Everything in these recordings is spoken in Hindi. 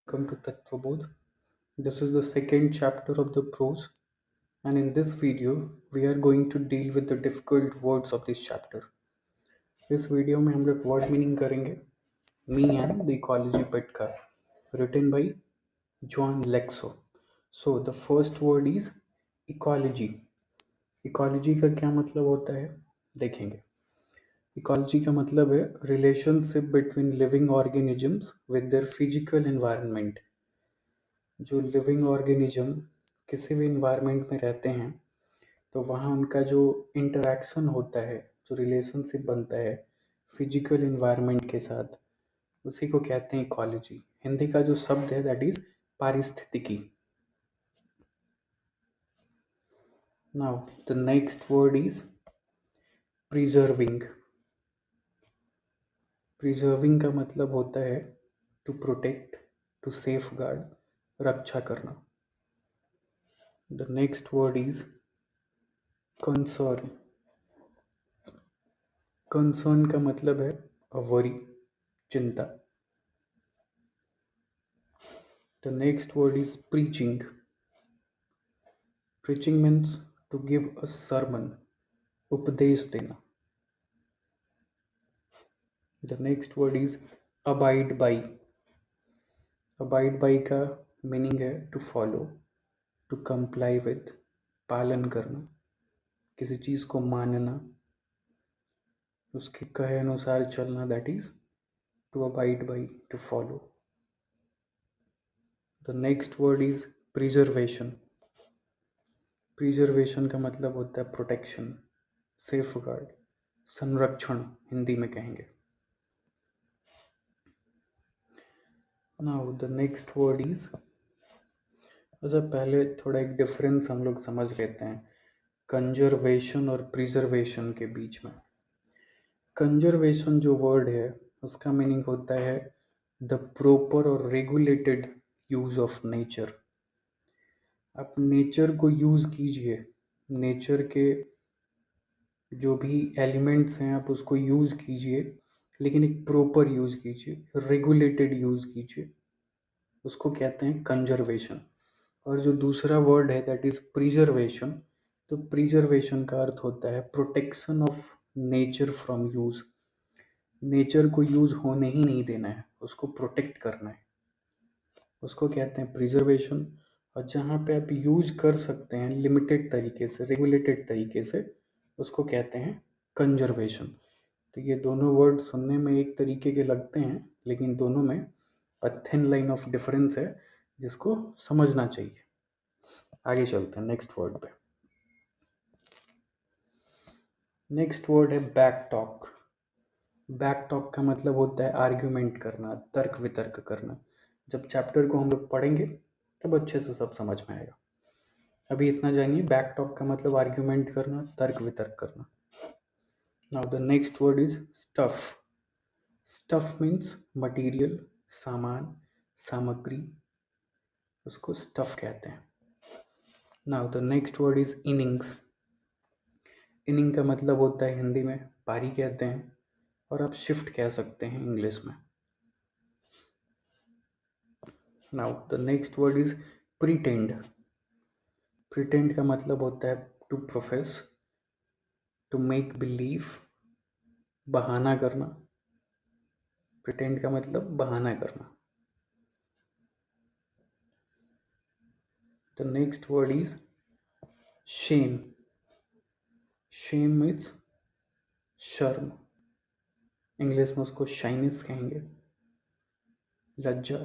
Welcome to Tattvabodh. This is the second chapter of the prose, and in this video, we are going to deal with the difficult words of this chapter. इस वीडियो में हम लोग वर्ड मीनिंग करेंगे मी एंड द इकोलॉजी पेट का written by John Lexo. So the first word is ecology. Ecology का क्या मतलब होता है देखेंगे. इकोलॉजी का मतलब है relationship between living organisms with their physical environment. जो लिविंग ऑर्गेनिज्म किसी भी इन्वायरमेंट में रहते हैं तो वहाँ उनका जो इंटरेक्शन होता है, जो रिलेशनशिप बनता है फिजिकल इन्वायरमेंट के साथ, उसी को कहते हैं इकोलॉजी. हिंदी का जो शब्द है दैट इज पारिस्थितिकी. Now the next word is preserving. Preserving का मतलब होता है to protect, to safeguard, रक्षा करना. The next word is concern. Concern का मतलब है वरी, चिंता. The next word is preaching. Preaching means to give a sermon, उपदेश देना. The next word is abide by. Abide by का मीनिंग है to follow, to comply with, पालन करना, किसी चीज़ को मानना, उसके कहे अनुसार चलना, that is to abide by, to follow. The next word is preservation. Preservation का मतलब होता है प्रोटेक्शन, सेफ गार्ड, संरक्षण हिंदी में कहेंगे. Now the next word is, अच्छा पहले थोड़ा एक डिफरेंस हम लोग समझ लेते हैं कंजर्वेशन और प्रिजर्वेशन के बीच में. कंजर्वेशन जो वर्ड है उसका मीनिंग होता है द प्रॉपर और रेगुलेटेड यूज ऑफ नेचर. आप नेचर को यूज कीजिए, नेचर के जो भी एलिमेंट्स हैं आप उसको यूज कीजिए, लेकिन एक प्रॉपर यूज कीजिए, रेगुलेटेड यूज कीजिए, उसको कहते हैं कंजर्वेशन. और जो दूसरा वर्ड है दैट इज प्रिजर्वेशन. तो प्रिजर्वेशन का अर्थ होता है protection of nature from use. Nature को यूज होने ही नहीं देना है, उसको प्रोटेक्ट करना है, उसको कहते हैं प्रिजर्वेशन. और जहाँ पे आप यूज कर सकते हैं लिमिटेड तरीके से, रेगुलेटेड तरीके से, उसको कहते हैं कंजर्वेशन. तो ये दोनों वर्ड सुनने में एक तरीके के लगते हैं, लेकिन दोनों में a thin line of difference है जिसको समझना चाहिए. आगे चलते हैं नेक्स्ट वर्ड पे. नेक्स्ट वर्ड है बैक टॉक. बैक टॉक का मतलब होता है आर्ग्यूमेंट करना, तर्क वितर्क करना. जब चैप्टर को हम लोग पढ़ेंगे तब अच्छे से सब समझ में आएगा. अभी इतना जानिए, बैक टॉक का मतलब आर्ग्यूमेंट करना, तर्क वितर्क करना. Now the next word is stuff. Stuff means material, सामान, सामग्री, उसको स्टफ कहते हैं. Now the next word is innings. Inning का मतलब होता है हिंदी में पारी कहते हैं, और आप शिफ्ट कह सकते हैं इंग्लिश में. Now the next word is pretend. Pretend का मतलब होता है to profess, to make believe, बहाना करना. प्रिटेंड का मतलब बहाना करना. The next word is shame. Shame means शर्म, इंग्लिश में उसको शाइनेस कहेंगे, लज्जा.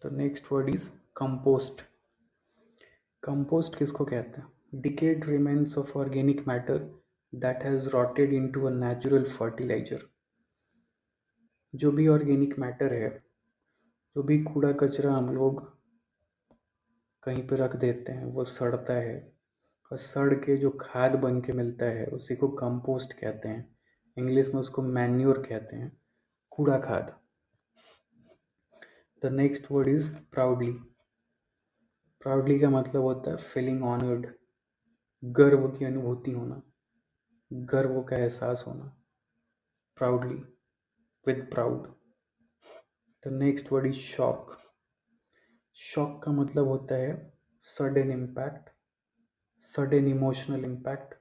The next word is compost. Compost किसको कहते हैं? Decayed remains of organic matter that has rotted into a natural fertiliser. जो भी ऑर्गेनिक मैटर है, जो भी कूड़ा कचरा हम लोग कहीं पे रख देते हैं वो सड़ता है, और सड़ के जो खाद बन के मिलता है उसी को कंपोस्ट कहते हैं. इंग्लिश में उसको मैन्योर कहते हैं, कूड़ा खाद. The next word is proudly. Proudly का मतलब होता है फीलिंग ऑनर्ड, गर्व की अनुभूति होना, गर्व का एहसास होना. Proudly, with proud. The next word is shock. Shock का मतलब होता है sudden impact, sudden emotional impact,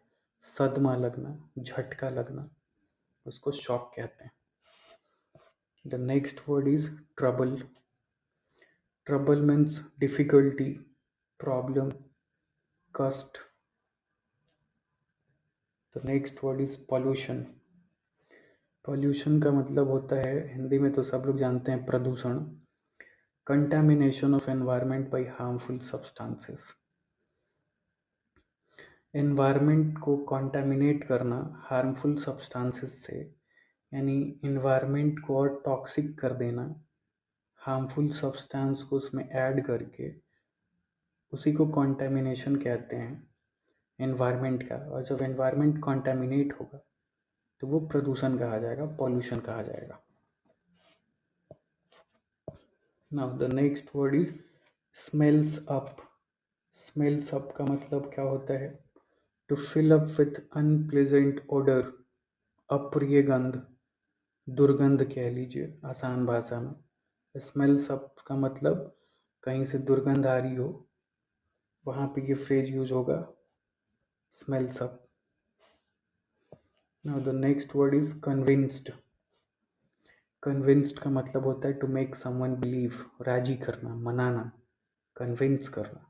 सदमा लगना, झटका लगना, उसको शॉक कहते हैं। The next word is trouble. Trouble means difficulty, problem, कष्ट। The next word is pollution. Pollution का मतलब होता है, हिंदी में तो सब लोग जानते हैं, प्रदूषण, contamination of environment by harmful substances. Environment को कंटामिनेट करना हार्मफुल सब्सटेंसेस से, यानी एनवायरनमेंट को और टॉक्सिक कर देना, हार्मफुल सब्सटेंस को उसमें ऐड करके, उसी को कंटामिनेशन कहते हैं एनवायरनमेंट का। और जब एनवायरनमेंट कंटामिनेट होगा तो वो प्रदूषण कहा जाएगा, पॉल्यूशन कहा जाएगा। Now the next word is smells up. Smells up का मतलब क्या होता है? To fill up with unpleasant odour, अप्रिय गंध, दुर्गंध कह लीजिए आसान भाषा में। स्मेल्स अप का मतलब कहीं से दुर्गंध आ रही हो, वहाँ पे ये फ्रेज यूज होगा, smells up. Now the next word is convinced. Convinced का मतलब होता है टू मेक समवन बिलीव, राजी करना, मनाना, कन्विंस करना।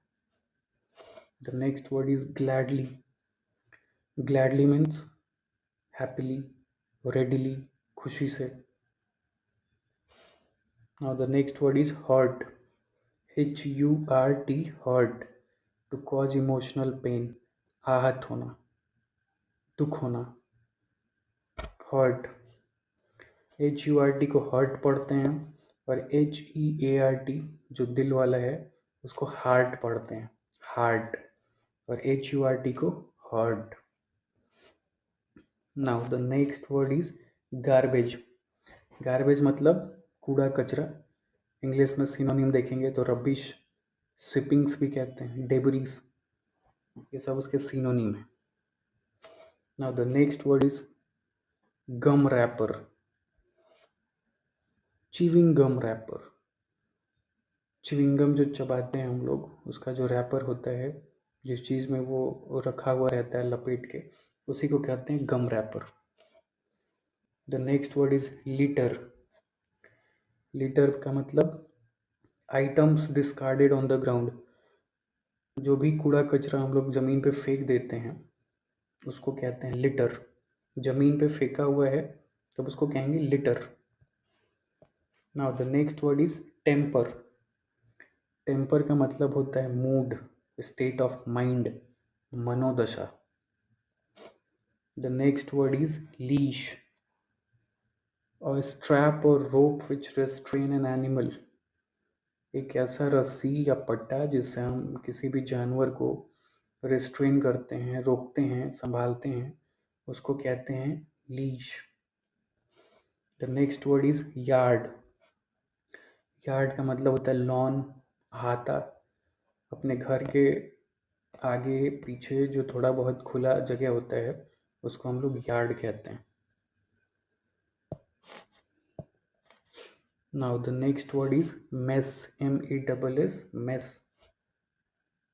The next word is gladly. Gladly means happily, readily, खुशी से। Now the next word is hurt. HURT, hurt, to cause emotional pain, आहत होना, दुख होना, हर्ट। HURT को हर्ट पढ़ते हैं, और HEART जो दिल वाला है उसको हार्ट पढ़ते हैं, हार्ट, और HURT को hurt. Now the next word is garbage. Garbage मतलब कूड़ा कचरा। इंग्लिश में सिनोनिम देखेंगे तो रबिश, स्वीपिंग्स भी कहते हैं, डेबरीज, ये सब उसके सिनोनिम है। Now the next word is gum wrapper. Chewing gum wrapper. Chewing gum जो चबाते हैं हम लोग, उसका जो रैपर होता है, जिस चीज़ में वो रखा हुआ रहता है लपेट के, उसी को कहते हैं gum wrapper. The next word is litter. Litter का मतलब items discarded on the ground. जो भी कूड़ा कचरा हम लोग ज़मीन पे फेंक देते हैं उसको कहते हैं लिटर। ज़मीन पे फेंका हुआ है तब उसको कहेंगे litter. Now the next word is temper. Temper का मतलब होता है मूड, स्टेट ऑफ माइंड, मनोदशा। The next word is leash. Or strap or rope which restrain an animal. एक ऐसा रस्सी या पट्टा जिससे हम किसी भी जानवर को रेस्ट्रेन करते हैं, रोकते हैं, संभालते हैं, उसको कहते हैं leash. The next word is yard. Yard का मतलब होता है लॉन, अहाता। अपने घर के आगे पीछे जो थोड़ा बहुत खुला जगह होता है उसको हम लोग यार्ड कहते हैं। Now the next word is mess. MESS, mess.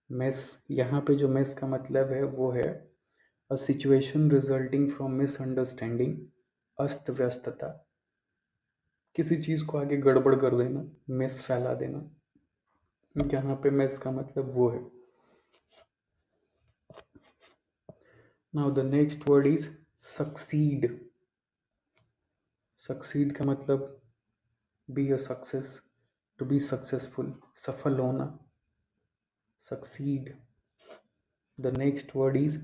Mess, यहाँ पे जो मेस का मतलब है वो है a situation resulting from misunderstanding, अस्त व्यस्तता, किसी चीज़ को आगे गड़बड़ कर देना, मेस फैला देना। यहाँ पे मेस का मतलब वो है। Now the next word is succeed. Succeed का मतलब be a success, to be successful, सफल होना, succeed. The next word is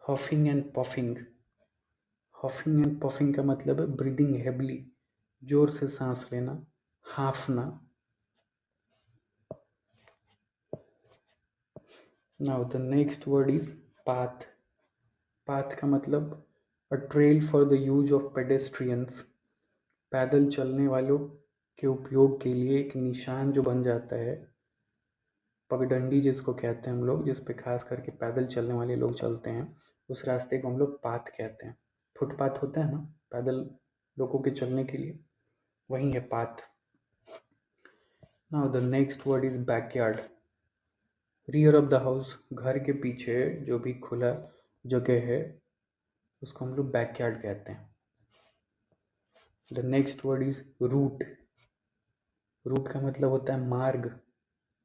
huffing and puffing. Huffing and puffing का मतलब है ब्रीदिंग हेवली, जोर से सांस लेना, हाफना। Now the next word is path. Path का मतलब a trail for the use of pedestrians. पैदल चलने वालों के उपयोग के लिए एक निशान जो बन जाता है, पगडंडी जिसको कहते हैं हम लोग, जिस पे खास करके पैदल चलने वाले लोग चलते हैं, उस रास्ते को हम लोग पाथ कहते हैं। फुटपाथ होता है ना पैदल लोगों के चलने के लिए, वही है path. Now the next word is backyard. Rear of the house, घर के पीछे जो भी खुला जगह है उसको हम लोग बैकयार्ड कहते हैं। The next word is root. Root का मतलब होता है मार्ग।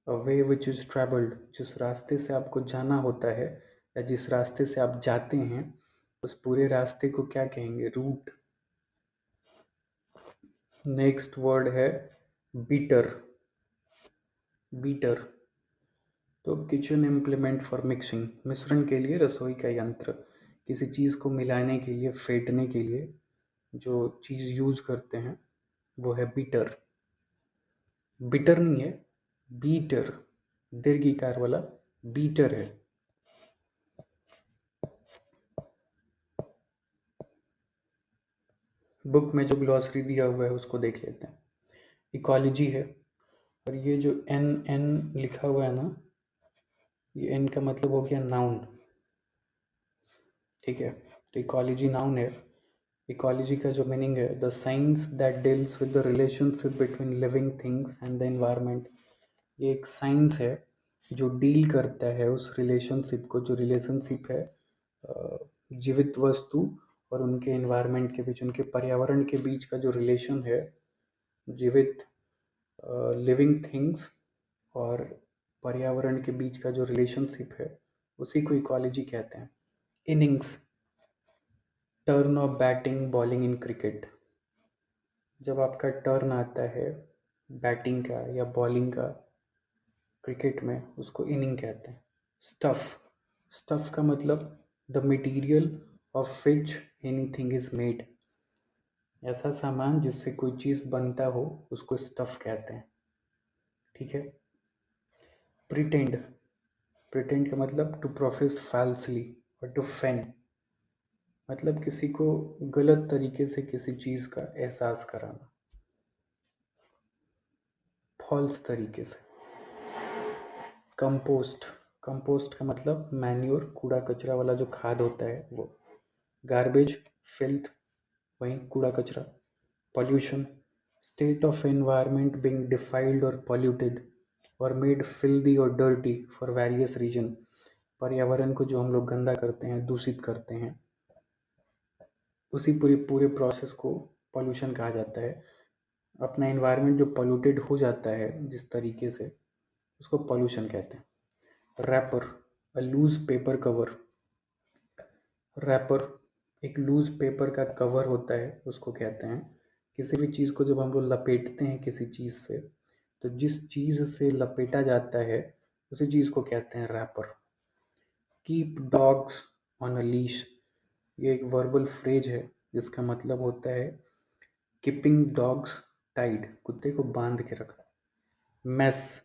अ वे विच इज ट्रेवल्ड, जिस रास्ते से आपको जाना होता है या जिस रास्ते से आप जाते हैं उस पूरे रास्ते को क्या कहेंगे? रूट। नेक्स्ट वर्ड है बीटर। बीटर तो किचन इम्प्लीमेंट फॉर मिक्सिंग, मिश्रण के लिए रसोई का यंत्र। किसी चीज़ को मिलाने के लिए, फेंटने के लिए जो चीज़ यूज़ करते हैं वो है बीटर। बिटर नहीं है, बीटर, दीर्घिकार वाला बीटर है। बुक में जो ग्लॉसरी दिया हुआ है उसको देख लेते हैं। इकोलॉजी है, और ये जो एन एन लिखा हुआ है ना, ये एन का मतलब हो गया नाउन। ठीक है, तो इकोलॉजी नाउन है। इकोलॉजी का जो मीनिंग है, the science that deals with the relationship between living things and the environment. ये एक साइंस है जो डील करता है उस रिलेशनशिप को, जो रिलेशनशिप है जीवित वस्तु और उनके एनवायरनमेंट के बीच, उनके पर्यावरण के बीच का जो रिलेशन है, जीवित लिविंग थिंग्स और पर्यावरण के बीच का जो रिलेशनशिप है उसी को इकोलॉजी कहते हैं। Innings, turn off batting bowling in cricket. जब आपका टर्न आता है बैटिंग का या बॉलिंग का क्रिकेट में, उसको इनिंग कहते हैं। स्टफ, स्टफ का मतलब the material of which anything is made. ऐसा सामान जिससे कोई चीज़ बनता हो उसको स्टफ कहते हैं। ठीक है। प्रिटेंड, प्रिटेंड का मतलब टू प्रोफेस फैल्सली और टू फेन, मतलब किसी को गलत तरीके से किसी चीज़ का एहसास कराना, फॉल्स तरीके से। कंपोस्ट, कंपोस्ट का मतलब मैन्योर, कूड़ा कचरा वाला जो खाद होता है वो। गार्बेज, फिल्थ, वहीं कूड़ा कचरा। Pollution, state of environment being defiled और पॉल्यूटेड और मेड फिल्दी और डर्टी फॉर वेरियस रीजन। पर्यावरण को जो हम लोग गंदा करते हैं, दूषित करते हैं, उसी पूरे प्रोसेस को पॉल्यूशन कहा जाता है। अपना एनवायरनमेंट जो पॉल्यूटेड हो जाता है जिस तरीके से, उसको पॉल्यूशन कहते हैं। रैपर, अ लूज पेपर कवर। रैपर एक लूज पेपर का कवर होता है, उसको कहते हैं। किसी भी चीज़ को जब हम लोग लपेटते हैं किसी चीज़ से, तो जिस चीज़ से लपेटा जाता है उसी चीज़ को कहते हैं wrapper. Keep dogs on a leash, ये एक वर्बल फ्रेज है जिसका मतलब होता है कीपिंग डॉग्स टाइड, कुत्ते को बांध के रखना। मेस,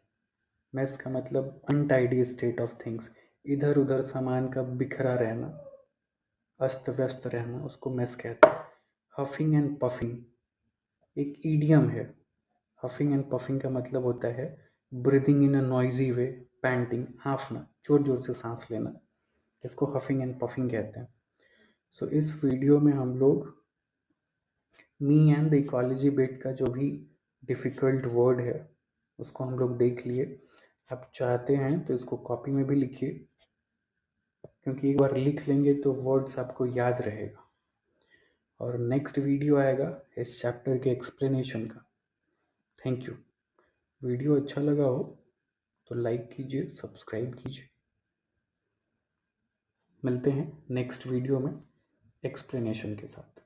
मेस का मतलब अनटाइडी स्टेट ऑफ थिंग्स, इधर उधर सामान का बिखरा रहना, अस्त व्यस्त रहना, उसको मेस कहते हैं। हफिंग एंड पफिंग एक ईडियम है। हफिंग एंड पफिंग का मतलब होता है breathing in a noisy way, panting, हाँफना, जोर जोर से सांस लेना, इसको हफिंग एंड पफिंग कहते हैं। सो इस वीडियो में हम लोग me and the ecology bit का जो भी डिफ़िकल्ट वर्ड है उसको हम लोग देख लिए। आप चाहते हैं तो इसको कॉपी में भी लिखिए, क्योंकि एक बार लिख लेंगे तो वर्ड्स आपको याद रहेगा। और नेक्स्ट वीडियो आएगा इस चैप्टर के एक्सप्लेनेशन का। Thank you. वीडियो अच्छा लगा हो तो लाइक कीजिए, सब्सक्राइब कीजिए। मिलते हैं नेक्स्ट वीडियो में एक्सप्लेनेशन के साथ।